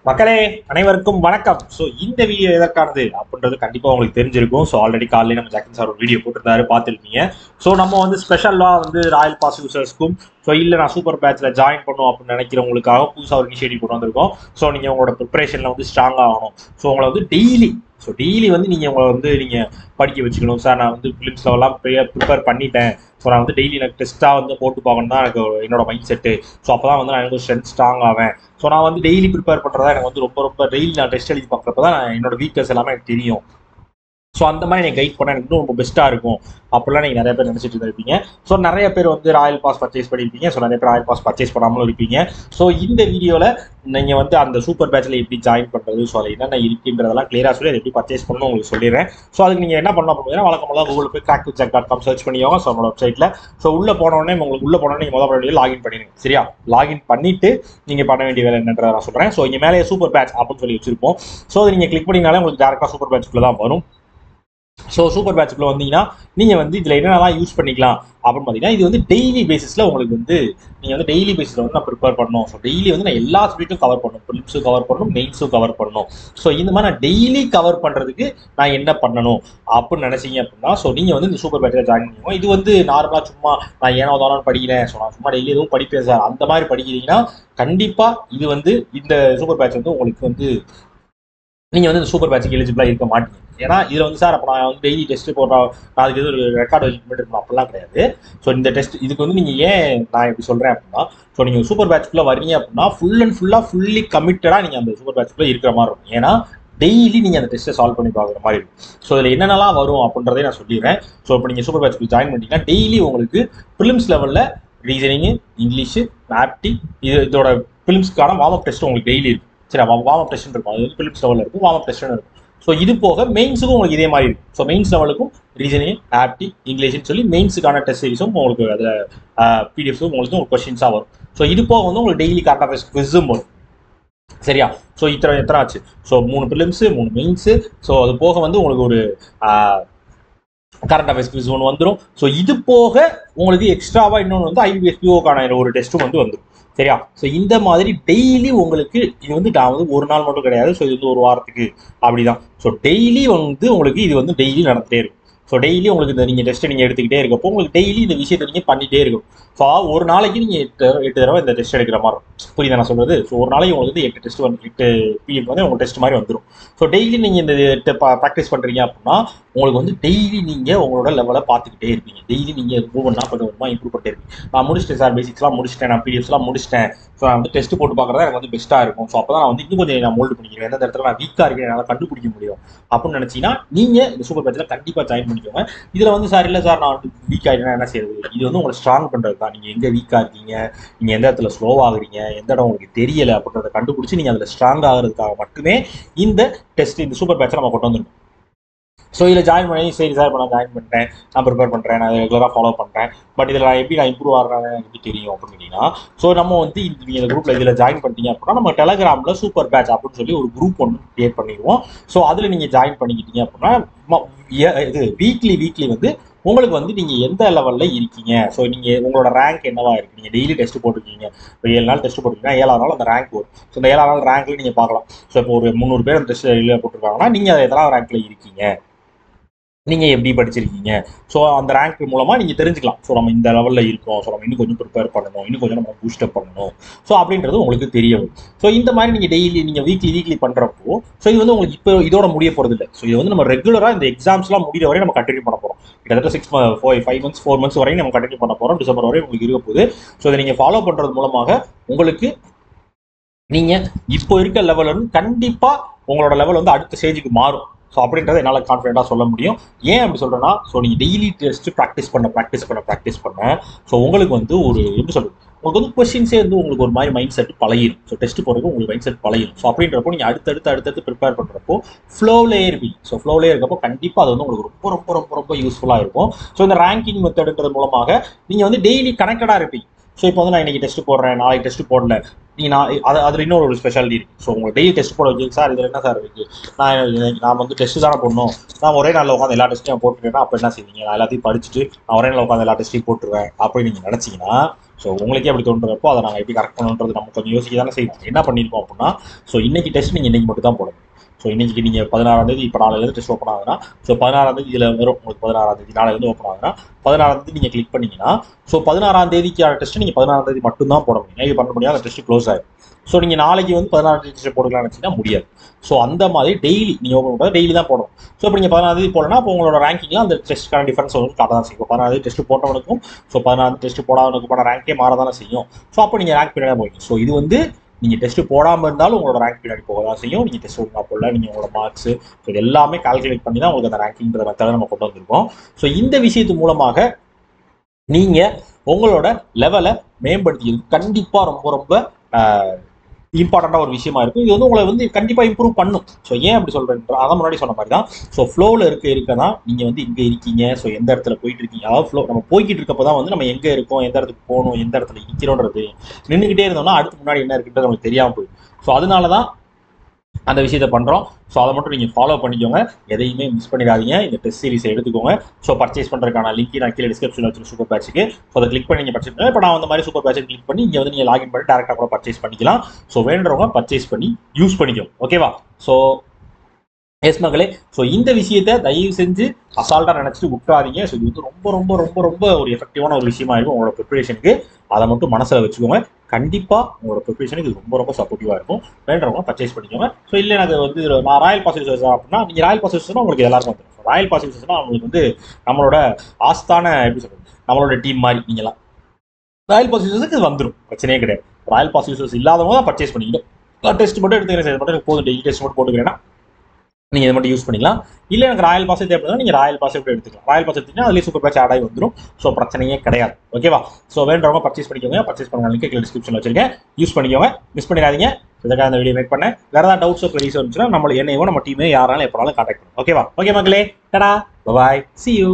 மக்களே அனைவருக்கும் வணக்கம். ஸோ இந்த வீடியோ எதற்கானது அப்படின்றது கண்டிப்பாக உங்களுக்கு தெரிஞ்சிருக்கும். ஸோ ஆல்ரெடி காலையில் நம்ம ஜாக்கின் சார் ஒரு வீடியோ போட்டிருந்தாரு, பார்த்துருக்கீங்க. ஸோ நம்ம வந்து ஸ்பெஷலாக வந்து ராயல் பாஸ் யூசர்ஸ்க்கும் இல்லை நான் சூப்பர் பேட்சில் ஜாயின் பண்ணும் அப்படின்னு நினைக்கிறவங்களுக்காக புதுசாக ஒரு இனிஷியேட்டிவ் கொண்டு வந்திருக்கோம். ஸோ நீங்கள் உங்களோட ப்ரிப்பரேஷனில் வந்து ஸ்ட்ராங் ஆகணும். ஸோ உங்களை வந்து டெய்லி வந்து நீங்கள் உங்களை வந்து நீங்கள் படிக்க வச்சுக்கணும். சார் நான் வந்து ஃபிலிம்ஸ் லெவலாம் ப்ரிப்பேர் பண்ணிட்டேன். ஸோ நான் வந்து டெய்லி எனக்கு டெஸ்ட்டாக வந்து போட்டு பார்க்கணும் தான் எனக்கு என்னோட மைண்ட் செட்டு. ஸோ அப்போ தான் வந்து நான் எனக்கு ஸ்ட்ரென்த் ஸ்ட்ராங் ஆவேன். ஸோ நான் வந்து டெய்லி ப்ரிப்பேர் பண்ணுறதா எனக்கு வந்து ரொம்ப டெய்லி நான் டெஸ்ட் எழுதி பார்க்குறப்ப தான் என்னோட வீக்னஸ் எல்லாமே எனக்கு தெரியும். ஸோ அந்த மாதிரி நீங்கள் கைட் பண்ணால் எனக்கு ரொம்ப பெஸ்ட்டாக இருக்கும் அப்படிலாம் நீங்கள் நிறைய பேர் நினச்சிட்டு இருப்பீங்க. ஸோ நிறைய பேர் வந்து ராயல் பாஸ் பர்ச்சேஸ் பண்ணியிருப்பீங்க. ஸோ நிறைய பேர் ராயல் பாஸ் பர்ச்சேஸ் பண்ணாமலும் இருப்பீங்க. ஸோ இந்த வீடியோவில் நீங்கள் வந்து அந்த சூப்பர் பேட்சில் எப்படி ஜாயின் பண்ணுறது, ஸோ அதில் என்னென்ன இருக்குன்றதெல்லாம் கிளியராக சொல்லி அதை எப்படி பர்ச்சேஸ் பண்ணணும் உங்களுக்கு சொல்லிடுறேன். ஸோ அதுக்கு நீங்கள் என்ன பண்ண போகிறீங்கன்னா வழக்கமெல்லாம் கூகுள் போய் crack2check.com சர்ச் பண்ணிக்கோங்க. ஸோ நம்மளோட வெப்சைட்டில் ஸோ உள்ளே போனோடனே நீங்கள் முதல் வேண்டிய லாகின் பண்ணிடுங்க. சரியா? லாகின் பண்ணிவிட்டு நீங்கள் பண்ண வேண்டிய வேலை என்னன்றதை நான் சொல்கிறேன். ஸோ இங்கே மேலே சூப்பர் பேட்ச் அப்படின்னு சொல்லி வச்சிருப்போம். ஸோ அதை நீங்கள் கிளிக் பண்ணிங்கனாலே உங்களுக்கு டேரெக்டாக சூப்பர் பேட்ச்க்குள்ளே தான் வரும். ஸோ சூப்பர் பேட்ச்க்குள்ளே வந்தீங்கன்னா நீங்கள் வந்து இதில் என்னென்னலாம் யூஸ் பண்ணிக்கலாம் அப்படின்னு பார்த்தீங்கன்னா, இது வந்து டெய்லி பேசிஸில் உங்களுக்கு வந்து நீங்கள் வந்து டெய்லி பேசிஸில் வந்து நான் ப்ரிப்பேர் பண்ணணும். ஸோ டெய்லி வந்து நான் எல்லா சப்ஜெக்ட்டும் கவர் பண்ணணும். ப்ரிலிம்ஸும் கவர் பண்ணணும், மெயின்ஸும் கவர் பண்ணணும். ஸோ இந்த மாதிரி நான் டெய்லி கவர் பண்ணுறதுக்கு நான் என்ன பண்ணணும் அப்படின்னு நினச்சிங்க அப்படின்னா, ஸோ நீங்கள் வந்து இந்த சூப்பர் பேட்சில் ஜாயின் பண்ணுவோம். இது வந்து நார்மலாக சும்மா நான் ஏனோ தானோ படிக்கிறேன், ஸோ நான் சும்மா டெய்லி எதுவும் படிப்பேன் சார் அந்த மாதிரி படிக்கிறீங்கன்னா கண்டிப்பாக இது வந்து இந்த சூப்பர் பேட்ச் வந்து உங்களுக்கு வந்து நீங்கள் வந்து இந்த சூப்பர் பேட்சுக்கு எலிஜிபிளாக இருக்க மாட்டீங்க. ஏன்னா இதில் வந்து சார் அப்போ நான் வந்து டெய்லி டெஸ்ட்டு போடுறேன், நான் அதுக்கு எதுவும் ஒரு ரெக்கார்டு வச்சுட்டு இருக்கணும் அப்படிலாம் கிடையாது. ஸோ இந்த டெஸ்ட் இதுக்கு வந்து நீங்கள் ஏன் நான் எப்படி சொல்கிறேன் அப்படின்னா, ஸோ நீங்கள் சூப்பர் பேட்ச்க்குள்ளே வரீங்க அப்படின்னா ஃபுல்லி கமிட்டடாக நீங்கள் அந்த சூப்பர் பேட்ச்க்குள்ளே இருக்கிற மாதிரி இருக்கும். ஏன்னா டெய்லி நீங்கள் அந்த டெஸ்ட்டை சால்வ் பண்ணி பார்க்குற மாதிரி இருக்கும். ஸோ இதில் என்னென்னலாம் வரும் அப்படின்றதே நான் சொல்லிடுறேன். ஸோ இப்போ நீங்கள் சூப்பர் பேட்ச்க்கு ஜாயின் பண்ணிட்டீங்கன்னா டெய்லி உங்களுக்கு ப்ரிலிம்ஸ் லெவலில் ரீசனிங்கு, இங்கிலீஷு, மேப்டி இதோட ப்ரிலிம்ஸ்க்கான வார்ம் அப் டெஸ்ட் உங்களுக்கு டெய்லி இருக்கும். சரி, வார்ம் அப் டெஸ்ட் இருக்கும். அது வந்து பிலிப்ஸ் லெவலில் இருக்கும், வார்ம் அப் டெஸ்ட்னு இருக்கும். ஸோ இது போக மெயின்ஸுக்கும் உங்களுக்கு இதே மாதிரி இருக்கும். ஸோ மெயின்ஸ் லெவலுக்கும் ரீசனிங், ஆப்டி, இங்கிலீஷ்னு சொல்லி மெயின்ஸுக்கான டெஸ்ட் சீரிஸும் உங்களுக்கு அதில் பிடிஎஃப்ஸும் உங்களுக்கு ஒரு கொஸ்டின்ஸாக வரும். ஸோ இது போக வந்து உங்களுக்கு டெய்லி கரண்ட் அஃபேர்ஸ் குவிஸும் வரும். சரியா? ஸோ எத்தனை ஆச்சு? So 3 prelims, 3 mains. ஸோ அது போக வந்து உங்களுக்கு ஒரு கரண்ட் அஃபேர்ஸ் குவிஸ் ஒன்று வந்துடும். ஸோ இது போக உங்களுக்கு எக்ஸ்ட்ராவாக இன்னொன்று வந்து ஐபிஎஸ் பிஓக்கான ஒரு டெஸ்ட்டும் வந்து வந்துடும். சரியா? ஸோ இந்த மாதிரி டெய்லி உங்களுக்கு இது வந்து நான் வந்து ஒரு நாள் மட்டும் கிடையாது. ஸோ இது வந்து ஒரு வாரத்துக்கு அப்படிதான். ஸோ டெய்லி வந்து உங்களுக்கு இது வந்து டெய்லி நடந்துகிட்டே இருக்கும். ஸோ டெய்லி உங்களுக்கு இந்த நீங்கள் டெஸ்ட்டை நீங்கள் எடுத்துக்கிட்டே இருக்கப்போ உங்களுக்கு டெய்லி இந்த விஷயத்தை நீங்கள் பண்ணிகிட்டே இருக்கும். ஸோ ஒரு நாளைக்கு நீங்கள் 8 தடவை இந்த டெஸ்ட் எடுக்கிற மாதிரி இருக்கும். புரியுதா நான் சொல்கிறது? ஸோ ஒரு நாளைக்கு உங்களுக்கு வந்து 8 டெஸ்ட் வந்து 8 பிஎம் வந்து உங்களுக்கு டெஸ்ட் மாதிரி வந்துடும். ஸோ டெய்லி நீங்கள் இந்த ப்ராக்டிஸ் பண்ணுறீங்க அப்படின்னா உங்களுக்கு வந்து டெய்லி நீங்கள் உங்களோட லெவலை பார்த்துக்கிட்டே இருப்பீங்க. டெய்லி நீங்கள் மூவ்மெண்ட்னா கொஞ்சம் இம்ப்ரூவ் பண்ணிட்டே இருப்பீங்க. நான் முடிச்சிட்டேன் சார், பேசிக்ஸ்லாம் முடிச்சிட்டேன், நான் பிடிஎஃப்ஸ்லாம் முடிச்சிட்டேன். ஸோ நான் வந்து டெஸ்ட் போட்டு பார்க்குறதா எனக்கு வந்து பெஸ்ட்டாக இருக்கும். ஸோ அப்போ தான் நான் வந்து இன்னும் கொஞ்சம் நான் மோல்டு பண்ணிக்கிறேன். எந்த இடத்துல நான் வீக்காக இருக்கேன் என்னால் கண்டுபிடிக்க முடியும் அப்படின்னு நினச்சிங்கன்னா நீங்கள் இந்த சூப்பர் பேட்சில் கண்டிப்பாக ஜாயின் பண்ணிக்கோங்க. இதில் வந்து சார் இல்லை சார் நான் வந்து வீக் ஆகிட்டேன்னா என்ன செய்யறது? இது வந்து உங்களை ஸ்ட்ராங் பண்ணுறது தான். நீங்கள் எங்கே வீக்காக இருக்கீங்க, நீங்கள் எந்த இடத்துல ஸ்லோவாகிறீங்க, எந்த இடம் உங்களுக்கு தெரியலை அப்படின்றத கண்டுபிடிச்சி நீங்கள் அதில் ஸ்ட்ராங் ஆகிறதுக்காக மட்டுமே இந்த டெஸ்ட் இந்த சூப்பர் பேட்சை நம்ம கொண்டு வந்துருக்கோம். ஸோ இதில் ஜாயின் பண்ணி சரி சார் இப்போ நான் ஜாயின் பண்ணிட்டேன், நான் ப்ரிப்பேர் பண்ணுறேன், நான் ரெகுலராக ஃபாலோ பண்ணுறேன். பட் இதில் நான் எப்படி இம்ப்ரூவ் ஆகிறேன்னு எனக்கு தெரியும் அப்படின்னு கேட்டிங்கன்னா, ஸோ நம்ம வந்து நீங்கள் இந்த குரூப்பில் இதில் ஜாயின் பண்ணிட்டீங்க அப்படின்னா நம்ம டெலகிராமில் சூப்பர் பேட்ச் அப்படின்னு சொல்லி ஒரு குரூப் ஒன்று கிரியேட் பண்ணிடுவோம். ஸோ அதில் நீங்கள் ஜாயின் பண்ணிக்கிட்டீங்க அப்படின்னா இது வீக்லி வந்து உங்களுக்கு வந்து நீங்கள் எந்த லெவலில் இருக்கீங்க, ஸோ நீங்கள் உங்களோட ரேங்க் என்னவா இருக்குது, நீங்கள் டெய்லி டெஸ்ட் போட்டிருக்கீங்க, இப்போ 7 நாள் டெஸ்ட் போட்டிருக்கீங்கன்னா 7ஆவது நாள் அந்த ரேங்க் வரும். ஸோ இந்த 7ஆவது நாள் ரேங்க்ல நீங்கள் பார்க்கலாம். ஸோ இப்போ ஒரு 300 பேர் அந்த டெஸ்ட் போட்டிருக்காங்கன்னா நீங்கள் அதை எத்தனாவது ரேங்க்ல இருக்கீங்க, நீங்கள் எப்படி படிச்சிருக்கீங்க, ஸோ அந்த ரேங்க் மூலமாக நீங்கள் தெரிஞ்சுக்கலாம். ஸோ நம்ம இந்த லெவலில் இருக்கோம், ஸோ நம்ம இன்னும் கொஞ்சம் ப்ரிப்பேர் பண்ணணும், இன்னும் கொஞ்சம் நம்ம பூஸ்டப் பண்ணணும், ஸோ அப்படின்றது உங்களுக்கு தெரிய வரும். ஸோ இந்த மாதிரி நீங்கள் டெய்லி நீங்கள் வீக்லி பண்ணுறப்போ ஸோ இது வந்து உங்களுக்கு இப்போ இதோட முடிய போகிறது இல்லை. ஸோ இது வந்து நம்ம ரெகுலராக இந்த எக்ஸாம்ஸ்லாம் முடிகிற வரையும் நம்ம கண்டினியூ பண்ண போகிறோம். கிட்டத்தட்ட 4 மந்த்ஸ் வரையும் நம்ம கண்டினியூ பண்ண போகிறோம். டிசம்பர் வரையும் உங்களுக்கு இருக்க போகுது. ஸோ இதை நீங்கள் ஃபாலோ பண்ணுறது மூலமாக உங்களுக்கு நீங்கள் இப்போ இருக்க லெவலில் கண்டிப்பாக உங்களோட லெவல் வந்து அடுத்த ஸ்டேஜுக்கு மாறும். ஸோ அப்படின்றத என்னால் கான்ஃபிடென்ட்டாக சொல்ல முடியும். ஏன் அப்படி சொல்கிறேன்னா, ஸோ நீங்கள் டெய்லி டெஸ்ட்டு ப்ராக்டிஸ் பண்ண ஸோ உங்களுக்கு வந்து ஒரு எப்படி சொல்கிறது, உங்களுக்கு வந்து கொஸ்டின்ஸே வந்து உங்களுக்கு ஒரு மாதிரி மைண்ட் செட் பழகிடும். ஸோ டெஸ்ட் போகிறதுக்கு உங்களுக்கு மைண்ட் செட் பழகிடும். ஸோ அப்படின்றப்போ நீங்கள் அடுத்தடுத்து ப்ரிப்பேர் பண்ணுறப்போ ஃப்ளோவிலே இருப்பீங்க. ஸோ ஃப்ளோவிலே இருக்கப்போ கண்டிப்பாக அது வந்து உங்களுக்கு ரொம்ப யூஸ்ஃபுல்லாக இருக்கும். ஸோ இந்த ரேங்கிங் மெத்தடுன்றது மூலமாக நீங்கள் வந்து டெய்லி கனெக்டடாக இருப்பீங்க. ஸோ இப்போ வந்து நான் இன்றைக்கி டெஸ்ட் போடுறேன், நாளைக்கு டெஸ்ட் போடல, அதில் இன்னொரு ஒரு ஸ்பெஷாலிட்டி இருக்குது. ஸோ உங்களுக்கு டெய்லி டெஸ்ட் போட வச்சு சார் இதில் என்ன சார் இருக்குது, நான் வந்து டெஸ்ட்டு தானே போடணும், நான் ஒரே நாளில் உட்காந்து எல்லா டெஸ்ட்டையும் போட்டுருக்கேன்னா அப்போ என்ன செய்வீங்க, நான் எல்லாத்தையும் படிச்சுட்டு நான் ஒரே நாளில் உட்காந்து எல்லா டெஸ்ட்டையும் போட்டுருவேன் அப்படின்னு நீங்கள் நினச்சிங்கன்னா ஸோ உங்களுக்கே அப்படி தோன்றப்போ அதை நாங்கள் எப்படி கரெக்ட் பண்ணுன்றது நம்ம கொஞ்சம் யோசிக்க தானே செய்வோம். என்ன பண்ணியிருக்கோம் அப்படின்னா, ஸோ இன்னைக்கு டெஸ்ட் நீங்கள் இன்னைக்கு மட்டும் தான் போடணும். ஸோ இன்னைக்கு நீங்கள் 16ஆம் தேதி இப்போ நாளையிலேருந்து டெஸ்ட் ஓப்பன் ஆகுதுன்னா, ஸோ 16ஆம் தேதி இதில் வரும் உங்களுக்கு 16ஆம் தேதி நாளையிலேருந்து ஓப்பன் ஆகுதுன்னா 16ஆம் தேதி நீங்கள் கிளிக் பண்ணீங்கன்னா, ஸோ 16ஆம் தேதிக்கான டெஸ்ட் நீங்கள் 16ஆம் தேதி மட்டும் தான் போட முடியும். இது பண்ண முடியாது, அந்த டெஸ்ட் க்ளோஸ் ஆகிடும். ஸோ நீங்கள் நாளைக்கு வந்து 16ஆம் தேதி டெஸ்ட் போடலாம்னு நினச்சிங்கன்னா முடியாது. ஸோ அந்த மாதிரி டெய்லி நீங்கள் ஓப்பன் பண்ணுறது டெய்லி தான் போடணும். ஸோ இப்போ நீங்கள் 16ஆம் தேதி போடலாம், அப்போ உங்களோட ரேங்கிங்லாம் அந்த டெஸ்ட்டுக்கான டிஃபரன்ஸ் வந்து காட்ட தான் செய்யும். இப்போ 16ஆம் தேதி டெஸ்ட் போட்டவனுக்கும் ஸோ 16ஆம் டெஸ்ட் போடாதவனுக்குமான ரேங்கே மாற தானே செய்யும். ஸோ அப்போ நீங்கள் ரேங்க் பின்னாடி போய்க்கும். ஸோ இது வந்து நீங்கள் டெஸ்ட் போடாமல் இருந்தாலும் உங்களோட ரேங்க் பின்னாடி போக தான் செய்யும். நீங்கள் டெஸ்ட் ஒழுங்காக போடல, நீங்கள் உங்களோட மார்க்ஸ் ஸோ இது எல்லாமே கால்குலேட் பண்ணி தான் உங்களுக்கு அந்த ரேங்கிங்கிறத மெத்தடை நம்ம கொண்டு வந்திருக்கோம். ஸோ இந்த விஷயத்து மூலமாக நீங்கள் உங்களோட லெவலை மேம்படுத்திக்கிறது கண்டிப்பாக ரொம்ப ரொம்ப இம்பார்ட்டண்டாக ஒரு விஷயமா இருக்கும். இது வந்து உங்களை வந்து கண்டிப்பாக இம்ப்ரூவ் பண்ணும். ஸோ ஏன் அப்படி சொல்கிறேன், அதான் முன்னாடி சொன்ன மாதிரி தான். ஸோ ஃப்ளோவில் இருக்க தான் நீங்கள் வந்து இங்கே இருக்கீங்க. ஸோ எந்த இடத்துல போயிட்டு இருக்கீங்க, அதாவது ஃப்ளோ நம்ம போய்கிட்டு இருக்கப்போ தான் வந்து நம்ம எங்கே இருக்கோம், எந்த இடத்துக்கு போகணும், எந்த இடத்துல நிற்கிறோன்றது. நின்றுக்கிட்டே இருந்தோம்னா அடுத்து முன்னாடி என்ன இருக்குன்றது நமக்கு தெரியாமல் போயிடும். ஸோ அதனால தான் அந்த விஷயத்தை பண்ணுறோம். ஸோ அதை மட்டும் நீங்கள் ஃபாலோ பண்ணிக்கோங்க, எதையுமே மிஸ் பண்ணிடாதீங்க. இந்த டெஸ்ட் சீரிஸை எடுத்துக்கோங்க. ஸோ பர்ச்சேஸ் பண்ணுறதுக்கான லிங்க் நான் கீழே டிஸ்கிரிப்ஷனில் வச்சு சூப்பர் பேட்சுக்கு. ஸோ அதை கிளிக் பண்ணி நீங்கள் பர்ச்சேஸ் பண்ணுங்கள். இப்போ நான் அந்த மாதிரி சூப்பர் பேட்சை கிளிக் பண்ணி இங்கே வந்து நீங்கள் லாகின் பண்ணி டேரெக்டாக கூட பர்ச்சேஸ் பண்ணிக்கலாம். ஸோ வேண்டுறவங்க பர்ச்சேஸ் பண்ணி யூஸ் பண்ணிக்கோங்க. ஓகேவா? ஸோ எஸ் மகளே, ஸோ இந்த விஷயத்தை தயவு செஞ்சு அசால்ட்டாக நினச்சிட்டு விட்டுறாதீங்க. ஸோ இது வந்து ரொம்ப ரொம்ப ரொம்ப ரொம்ப ஒரு எஃபெக்டிவான ஒரு விஷயமா இருக்கும் உங்களோட ப்ரிப்பரேஷனுக்கு. அதை மட்டும் மனசில் வச்சுக்கோங்க. கண்டிப்பாக உங்களோட ப்ரிப்பரேஷனுக்கு இது ரொம்ப ரொம்ப சப்போர்ட்டிவாக இருக்கும். வேண்டவங்க பர்ச்சேஸ் பண்ணிக்கோங்க. ஸோ இல்லை எனக்கு வந்து நான் ராயல் பாஸ் யூசர்ஸ் அப்படின்னா நீங்கள் ராயல் பாஸ் யூசர்ஸ்னா உங்களுக்கு எல்லாருக்கும் வந்துடும். ராயல் பாஸ் யூசர்ஸ்னா அவங்களுக்கு வந்து நம்மளோட ஆஸ்தான எப்படி சொல்கிறது, நம்மளோட டீம் மாதிரி நீங்களாம் ராயல் பாஸ் யூசர்ஸுக்கு இது வந்துடும், பிரச்சனையே கிடையாது. ராயல் பாஸ் யூசர்ஸ் இல்லாதவங்க தான் பர்ச்சேஸ் பண்ணிக்கணும். டெஸ்ட் மட்டும் எடுத்துக்கிறேன், இது மட்டும் போதும், டெய்லி டெஸ்ட் மட்டும் போட்டுக்கிறேன்னா நீங்கள் இதை மட்டும் யூஸ் பண்ணிக்கலாம். இல்லை எனக்கு ராயல் பாஸ் தேவைப்படுதுன்னா நீங்கள் ராயல் பாஸ் எப்படி எடுத்துக்கலாம். ராயல் பாஸ் எடுத்தீங்கன்னா அதுலேயே சூப்பர் பேட்ச் ஆட் ஆகி வந்துடும். ஸோ பிரச்சனையே கிடையாது. ஓகேவா? ஸோ வேண்டவங்க பர்ச்சேஸ் பண்ணிக்கோங்க. பர்ச்சேஸ் பண்ண லிங்க் கீழே டிஸ்கிரிப்ஷனில் வச்சிருக்கேன், யூஸ் பண்ணிக்கோங்க, மிஸ் பண்ணிடாதீங்க. இதுக்காக அந்த வீடியோ மேக் பண்ணேன். வேறு ஏதாவது டவுட்ஸ் க்வெரீஸ் இருந்துச்சுன்னா என்னையோ நம்ம டீமே யாராலும் எப்போனாலும் கான்டாக்ட் பண்ணுவோம். ஓகேவா? ஓகே மக்களே, டடா, பாய், see you.